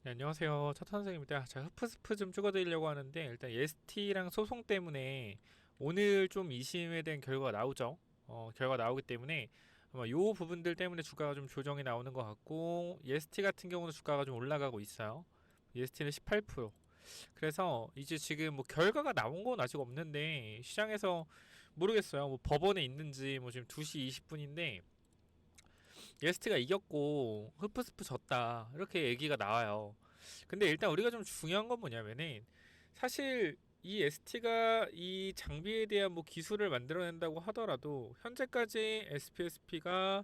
네, 안녕하세요. 차탄생입니다. 자, 흡프스프 좀 찍어드리려고 하는데, 일단 ST랑 소송 때문에 오늘 좀 이심에 대한 결과가 나오죠. 결과 나오기 때문에 아마 요 부분들 때문에 주가가 좀 조정이 나오는 것 같고, EST 같은 경우는 주가가 좀 올라가고 있어요. EST는 18%. 그래서 이제 지금 뭐 결과가 나온 건 아직 없는데, 시장에서 모르겠어요. 뭐 법원에 있는지, 뭐 지금 2시 20분인데, EST가 이겼고 흡프스프 졌다 이렇게 얘기가 나와요. 근데 일단 우리가 좀 중요한 건 뭐냐면은 사실 이 ST가 이 장비에 대한 뭐 기술을 만들어낸다고 하더라도 현재까지 SPSP가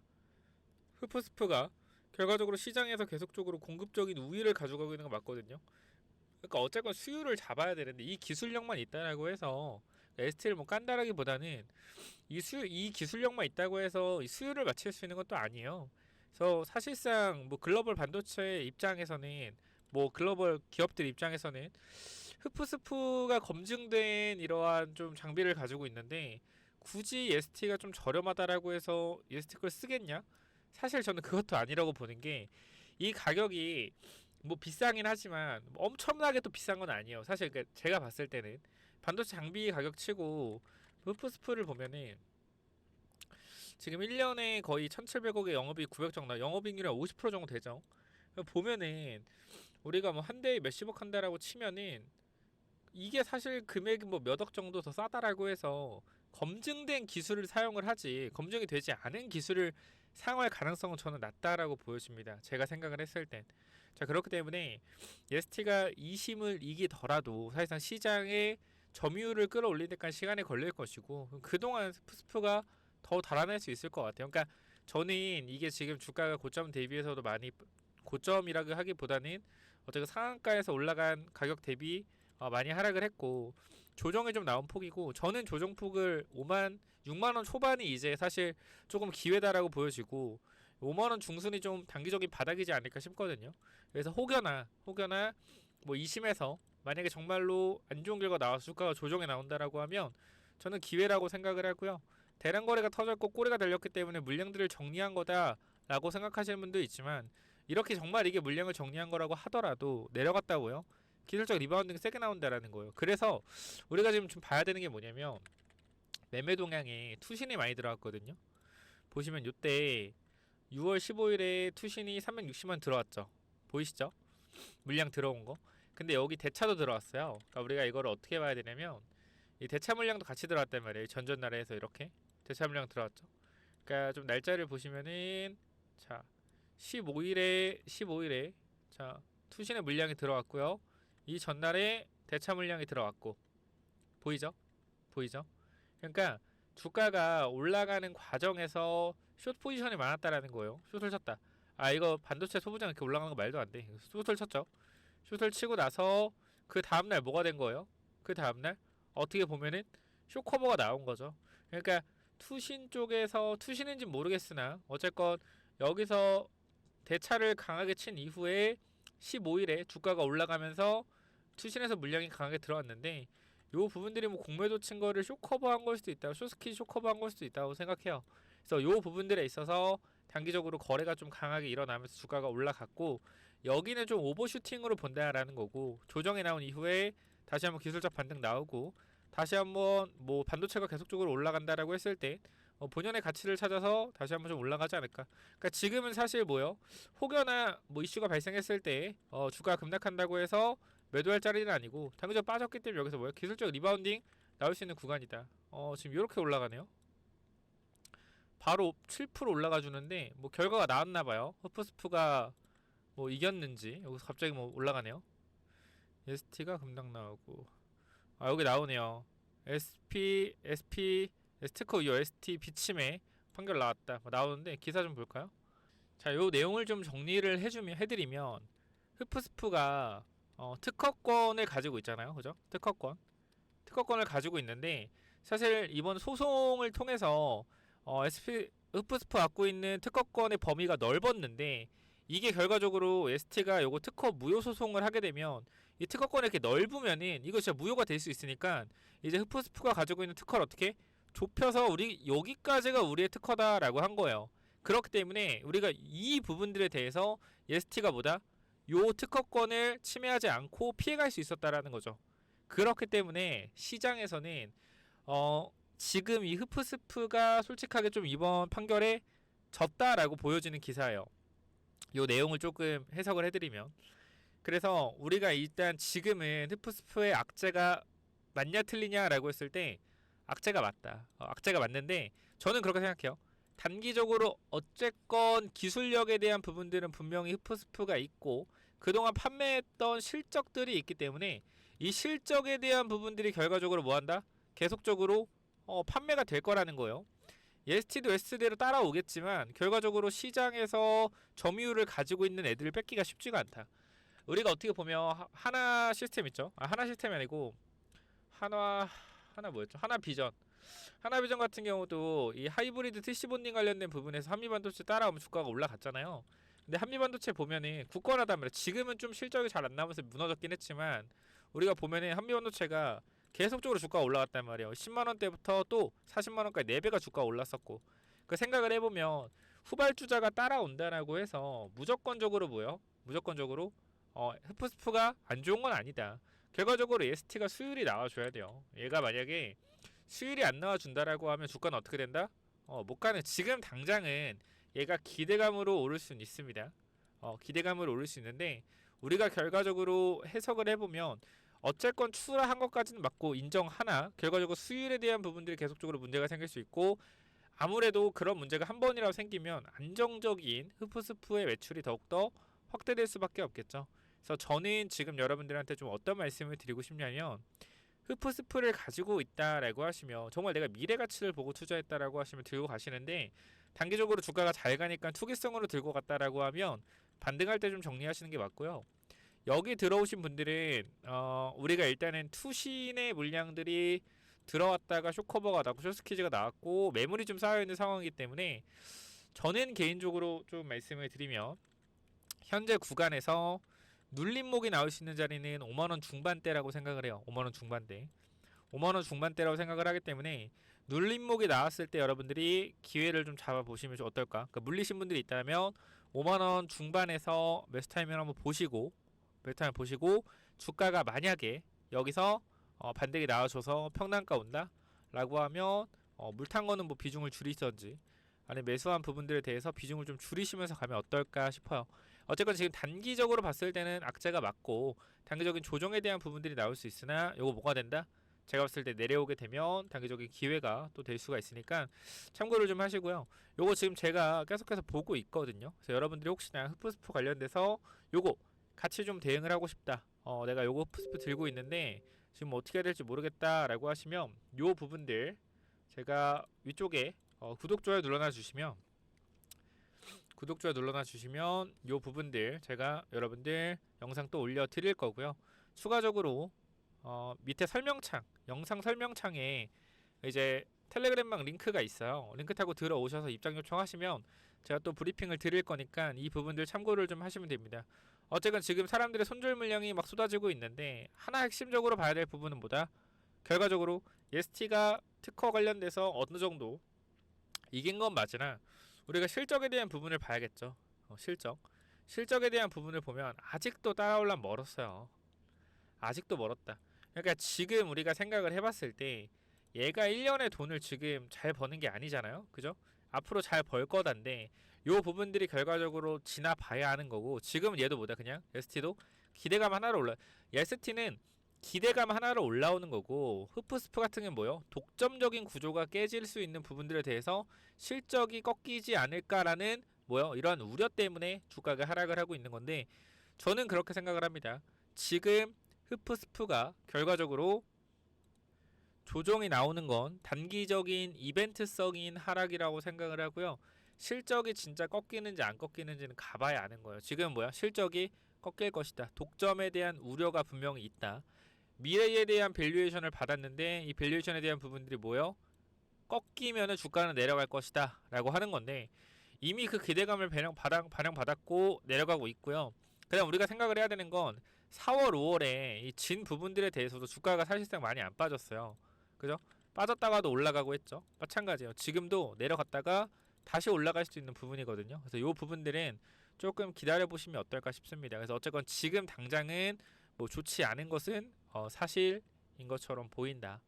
흡프스프가 결과적으로 시장에서 계속적으로 공급적인 우위를 가져가고 있는 거 맞거든요. 그러니까 어쨌건 수요를 잡아야 되는데 이 기술력만 있다라고 해서 ST를 뭐 깐다라기보다는 이 기술력만 있다고 해서 이 수요를 맞출 수 있는 것도 아니에요. 그래서 사실상 뭐 글로벌 반도체 입장에서는 뭐 글로벌 기업들 입장에서는 흡프스프가 검증된 이러한 좀 장비를 가지고 있는데 굳이 EST가 좀 저렴하다라고 해서 EST 걸 쓰겠냐? 사실 저는 그것도 아니라고 보는 게 이 가격이 뭐 비싸긴 하지만 엄청나게 또 비싼 건 아니에요. 사실 제가 봤을 때는 반도체 장비 가격치고 흡프스프를 보면은 지금 1년에 거의 1,700억의 영업이익 900 정도, 영업이익률이 50% 정도 되죠. 보면은 우리가 뭐 한 대에 몇십억 한다라고 치면은 이게 사실 금액이 뭐 몇 억 정도 더 싸다라고 해서 검증된 기술을 사용을 하지 검증이 되지 않은 기술을 사용할 가능성은 저는 낮다라고 보여집니다. 제가 생각을 했을 땐. 자, 그렇기 때문에 EST가 2심을 이기더라도 사실상 시장의 점유율을 끌어올릴 때까지 시간이 걸릴 것이고 그동안 스프가 더 달아날 수 있을 것 같아요. 그러니까 저는 이게 지금 주가가 고점 대비해서도 많이 고점이라고 하기보다는 어쨌든 상한가에서 올라간 가격 대비 많이 하락을 했고 조정이 좀 나온 폭이고 저는 조정폭을 6만원 초반이 이제 사실 조금 기회다라고 보여지고 5만원 중순이 좀 단기적인 바닥이지 않을까 싶거든요. 그래서 혹여나 뭐 2심에서 만약에 정말로 안 좋은 결과 나와서 주가가 조정에 나온다라고 하면 저는 기회라고 생각을 하고요. 대량 거래가 터졌고 꼬리가 달렸기 때문에 물량들을 정리한 거다라고 생각하시는 분도 있지만 이렇게 정말 이게 물량을 정리한 거라고 하더라도 내려갔다고요? 기술적 리바운딩이 세게 나온다라는 거예요. 그래서 우리가 지금 좀 봐야 되는 게 뭐냐면 매매 동향에 투신이 많이 들어왔거든요. 보시면 요때 6월 15일에 투신이 360만 들어왔죠. 보이시죠? 물량 들어온 거. 근데 여기 대차도 들어왔어요. 그러니까 우리가 이거를 어떻게 봐야 되냐면 이 대차 물량도 같이 들어왔단 말이에요. 전전날에서 이렇게 대차 물량 들어왔죠. 그러니까 좀 날짜를 보시면은 자 15일에 자 투신의 물량이 들어왔고요. 이 전날에 대차 물량이 들어왔고 보이죠? 보이죠? 그러니까 주가가 올라가는 과정에서 숏 포지션이 많았다라는 거예요. 숏을 쳤다. 아 이거 반도체 소부장 이렇게 올라가는 거 말도 안 돼. 숏을 쳤죠. 숏을 치고 나서 그 다음날 뭐가 된 거예요? 그 다음날 어떻게 보면은 숏 커버가 나온 거죠. 그러니까 투신 쪽에서 투신인지 모르겠으나 어쨌건 여기서 대차를 강하게 친 이후에 15일에 주가가 올라가면서 투신에서 물량이 강하게 들어왔는데 요 부분들이 뭐 공매도 친 거를 쇼커버한 걸 수도 있다. 쇼스킨 쇼커버한 걸 수도 있다고 생각해요. 그래서 요 부분들에 있어서 단기적으로 거래가 좀 강하게 일어나면서 주가가 올라갔고 여기는 좀 오버슈팅으로 본다라는 거고 조정이 나온 이후에 다시 한번 기술적 반등 나오고 다시 한번 뭐 반도체가 계속적으로 올라간다라고 했을 때 본연의 가치를 찾아서 다시 한번 좀 올라가지 않을까. 그러니까 지금은 사실 뭐요? 혹여나 뭐 이슈가 발생했을 때 주가 급락한다고 해서 매도할 자리는 아니고 단기적 빠졌기 때문에 여기서 뭐요? 기술적 리바운딩 나올 수 있는 구간이다. 지금 이렇게 올라가네요. 바로 7% 올라가 주는데 뭐 결과가 나왔나 봐요. 흡프스프가 뭐 이겼는지 여기서 갑자기 뭐 올라가네요. ST가 급락 나오고 여기 나오네요. 특허 이후 ST 비침해 판결 나왔다. 뭐 나오는데 기사 좀 볼까요? 자, 요 내용을 좀 정리를 해드리면 흡프스프가 특허권을 가지고 있잖아요, 그죠? 특허권을 가지고 있는데 사실 이번 소송을 통해서 흡프스프 갖고 있는 특허권의 범위가 넓었는데 이게 결과적으로 ST가 요거 특허 무효 소송을 하게 되면 이 특허권이 이렇게 넓으면은 이거 진짜 무효가 될 수 있으니까 이제 흡프스프가 가지고 있는 특허를 어떻게 좁혀서 우리 여기까지가 우리의 특허다라고 한 거예요. 그렇기 때문에 우리가 이 부분들에 대해서 ST가 뭐다? 요 특허권을 침해하지 않고 피해갈 수 있었다라는 거죠. 그렇기 때문에 시장에서는 지금 이 흡프스프가 솔직하게 좀 이번 판결에 졌다라고 보여지는 기사예요. 요 내용을 조금 해석을 해드리면, 그래서 우리가 일단 지금은 흡프스프의 악재가 맞냐 틀리냐라고 했을 때 악재가 맞다. 악재가 맞는데 저는 그렇게 생각해요. 단기적으로 어쨌건 기술력에 대한 부분들은 분명히 흡프스프가 있고 그동안 판매했던 실적들이 있기 때문에 이 실적에 대한 부분들이 결과적으로 뭐한다? 계속적으로 판매가 될 거라는 거예요. ST도 ST대로 따라오겠지만 결과적으로 시장에서 점유율을 가지고 있는 애들을 뺏기가 쉽지가 않다. 우리가 어떻게 보면 하나 시스템 있죠? 하나 시스템이 아니고 하나 뭐였죠? 하나비전 같은 경우도 이 하이브리드 TC 본딩 관련된 부분에서 한미반도체 따라오면 주가가 올라갔잖아요. 근데 한미반도체 보면은 굳건하단 말이에요. 지금은 좀 실적이 잘 안 나면서 무너졌긴 했지만 우리가 보면은 한미반도체가 계속적으로 주가가 올라갔단 말이에요. 10만 원대부터 또 40만 원까지 4배가 주가가 올랐었고, 그 생각을 해보면 후발주자가 따라온다라고 해서 무조건적으로 뭐요? 무조건적으로 흡프스프가 안 좋은 건 아니다. 결과적으로 ST가 수율이 나와줘야 돼요. 얘가 만약에 수율이 안 나와준다라고 하면 주가는 어떻게 된다? 못 가는. 지금 당장은 얘가 기대감으로 오를 수는 있습니다. 기대감으로 오를 수 있는데 우리가 결과적으로 해석을 해보면 어쨌건 추락한 것까지는 맞고 인정하나 결과적으로 수율에 대한 부분들이 계속적으로 문제가 생길 수 있고, 아무래도 그런 문제가 한 번이라도 생기면 안정적인 흡프스프의 매출이 더욱더 확대될 수밖에 없겠죠. 그래서 저는 지금 여러분들한테 좀 어떤 말씀을 드리고 싶냐면, 흡프스프를 가지고 있다라고 하시면 정말 내가 미래 가치를 보고 투자했다라고 하시면 들고 가시는데, 단기적으로 주가가 잘 가니까 투기성으로 들고 갔다라고 하면 반등할 때 좀 정리하시는 게 맞고요. 여기 들어오신 분들은 우리가 일단은 투신의 물량들이 들어왔다가 쇼커버가 나고 쇼스퀴즈가 나왔고 매물이 좀 쌓여있는 상황이기 때문에 저는 개인적으로 좀 말씀을 드리면 현재 구간에서 눌림목이 나올 수 있는 자리는 5만원 중반대라고 생각을 해요. 5만원 중반대. 5만원 중반대라고 생각을 하기 때문에 눌림목이 나왔을 때 여러분들이 기회를 좀 잡아보시면 좀 어떨까? 그러니까 물리신 분들이 있다면 5만원 중반에서 매수 타이밍을 한번 보시고, 매수 타이밍 보시고 주가가 만약에 여기서 반등이 나와줘서 평단가 온다? 라고 하면 물탄 거는 뭐 비중을 줄이던지 아니면 매수한 부분들에 대해서 비중을 좀 줄이시면서 가면 어떨까 싶어요. 어쨌건 지금 단기적으로 봤을 때는 악재가 맞고 단기적인 조정에 대한 부분들이 나올 수 있으나 요거 뭐가 된다? 제가 봤을 때 내려오게 되면 단기적인 기회가 또 될 수가 있으니까 참고를 좀 하시고요. 요거 지금 제가 계속해서 보고 있거든요. 그래서 여러분들이 혹시나 흡프스프 관련돼서 요거 같이 좀 대응을 하고 싶다. 내가 요거 흡프스프 들고 있는데 지금 어떻게 해야 될지 모르겠다라고 하시면 요 부분들 제가 위쪽에 구독 좋아요 눌러놔 주시면 요 부분들 제가 여러분들 영상 또 올려 드릴 거고요. 추가적으로 밑에 영상 설명창에 이제 텔레그램방 링크가 있어요. 링크 타고 들어오셔서 입장 요청하시면 제가 또 브리핑을 드릴 거니까 이 부분들 참고를 좀 하시면 됩니다. 어쨌든 지금 사람들의 손절 물량이 막 쏟아지고 있는데 하나 핵심적으로 봐야 될 부분은 뭐다? 결과적으로 ST가 특허 관련돼서 어느 정도 이긴 건 맞으나 우리가 실적에 대한 부분을 봐야겠죠. 실적에 대한 부분을 보면 아직도 따라올란 멀었어요. 아직도 멀었다. 그러니까 지금 우리가 생각을 해봤을 때 얘가 1년에 돈을 지금 잘 버는 게 아니잖아요. 그죠? 앞으로 잘 벌 거단데 요 부분들이 결과적으로 지나봐야 하는 거고, 지금은 얘도 뭐다 그냥 ST도 기대감 하나로 ST는 기대감 하나로 올라오는 거고, 흡프스프 같은 게 뭐요? 독점적인 구조가 깨질 수 있는 부분들에 대해서 실적이 꺾이지 않을까라는 뭐요? 이러한 우려 때문에 주가가 하락을 하고 있는 건데, 저는 그렇게 생각을 합니다. 지금 흡프스프가 결과적으로 조정이 나오는 건 단기적인 이벤트성인 하락이라고 생각을 하고요. 실적이 진짜 꺾이는지 안 꺾이는지는 가봐야 아는 거예요. 지금 뭐야? 실적이 꺾일 것이다. 독점에 대한 우려가 분명히 있다. 미래에 대한 밸류에이션을 받았는데 이 밸류에이션에 대한 부분들이 뭐예요? 꺾이면은 주가는 내려갈 것이다 라고 하는 건데, 이미 그 기대감을 반영받았고 내려가고 있고요. 그다음 우리가 생각을 해야 되는 건 4월 5월에 이 진 부분들에 대해서도 주가가 사실상 많이 안 빠졌어요. 그죠? 빠졌다가도 올라가고 했죠. 마찬가지예요. 지금도 내려갔다가 다시 올라갈 수 있는 부분이거든요. 그래서 이 부분들은 조금 기다려 보시면 어떨까 싶습니다. 그래서 어쨌건 지금 당장은 뭐 좋지 않은 것은 사실인 것처럼 보인다.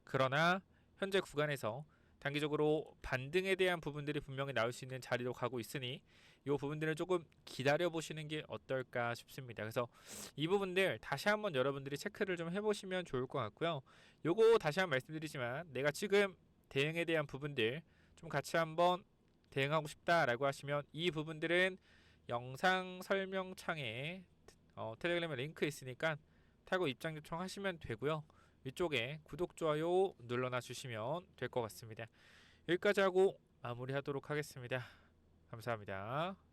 그러나 현재 구간에서 단기적으로 반등에 대한 부분들이 분명히 나올 수 있는 자리로 가고 있으니 이 부분들을 조금 기다려 보시는 게 어떨까 싶습니다. 그래서 이 부분들 다시 한번 여러분들이 체크를 좀 해보시면 좋을 것 같고요. 요거 다시 한번 말씀드리지만 내가 지금 대응에 대한 부분들 좀 같이 한번 대응하고 싶다라고 하시면 이 부분들은 영상 설명창에 텔레그램에 링크 있으니까 타고 입장 요청하시면 되고요. 위쪽에 구독, 좋아요 눌러놔 주시면 될 것 같습니다. 여기까지 하고 마무리하도록 하겠습니다. 감사합니다.